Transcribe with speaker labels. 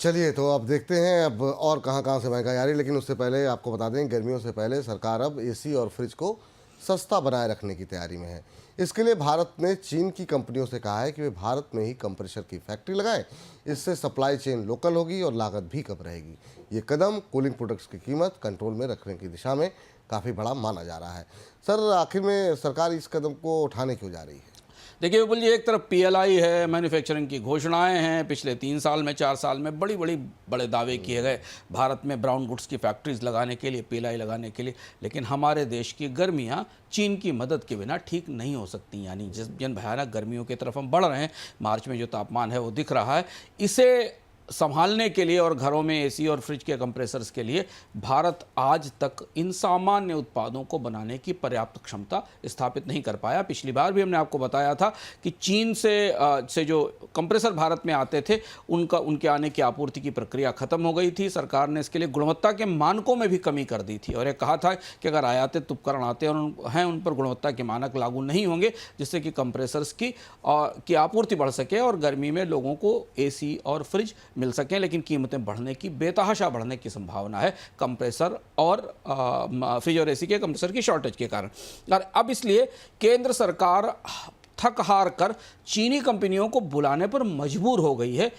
Speaker 1: चलिए तो अब देखते हैं अब और कहाँ-कहाँ से महंगाई आ रही है, लेकिन उससे पहले आपको बता दें गर्मियों से पहले सरकार अब एसी और फ्रिज को सस्ता बनाए रखने की तैयारी में है। इसके लिए भारत ने चीन की कंपनियों से कहा है कि वे भारत में ही कंप्रेसर की फैक्ट्री लगाएं। इससे सप्लाई चेन लोकल होगी और लागत भी कम रहेगी। ये कदम कूलिंग प्रोडक्ट्स की कीमत कंट्रोल में रखने की दिशा में काफ़ी बड़ा माना जा रहा है। सर, आखिर में सरकार इस कदम को उठाने क्यों जा रही है?
Speaker 2: देखिए विपुल जी, एक तरफ पीएलआई है, मैन्युफैक्चरिंग की घोषणाएं हैं, पिछले 3 साल में 4 साल में बड़े दावे किए गए भारत में ब्राउन गुड्स की फैक्ट्रीज लगाने के लिए, पीएलआई लगाने के लिए। लेकिन हमारे देश की गर्मियां चीन की मदद के बिना ठीक नहीं हो सकती। यानी जिन भयानक गर्मियों की तरफ हम बढ़ रहे हैं, मार्च में जो तापमान है वो दिख रहा है, इसे संभालने के लिए और घरों में एसी और फ्रिज के कंप्रेसर्स के लिए भारत आज तक इन सामान्य उत्पादों को बनाने की पर्याप्त क्षमता स्थापित नहीं कर पाया। पिछली बार भी हमने आपको बताया था कि चीन से जो कंप्रेसर भारत में आते थे उनके आने की आपूर्ति की प्रक्रिया खत्म हो गई थी। सरकार ने इसके लिए गुणवत्ता के मानकों में भी कमी कर दी थी और ये कहा था कि अगर आयातित उपकरण आते हैं उन पर गुणवत्ता के मानक लागू नहीं होंगे, जिससे कि कंप्रेसर्स की आपूर्ति बढ़ सके और गर्मी में लोगों को एसी और फ्रिज मिल सकें। लेकिन कीमतें बढ़ने की, बेतहाशा बढ़ने की संभावना है कंप्रेसर और फ्रिज और एसी के कंप्रेसर की शॉर्टेज के कारण। और अब इसलिए केंद्र सरकार थक हार कर चीनी कंपनियों को बुलाने पर मजबूर हो गई है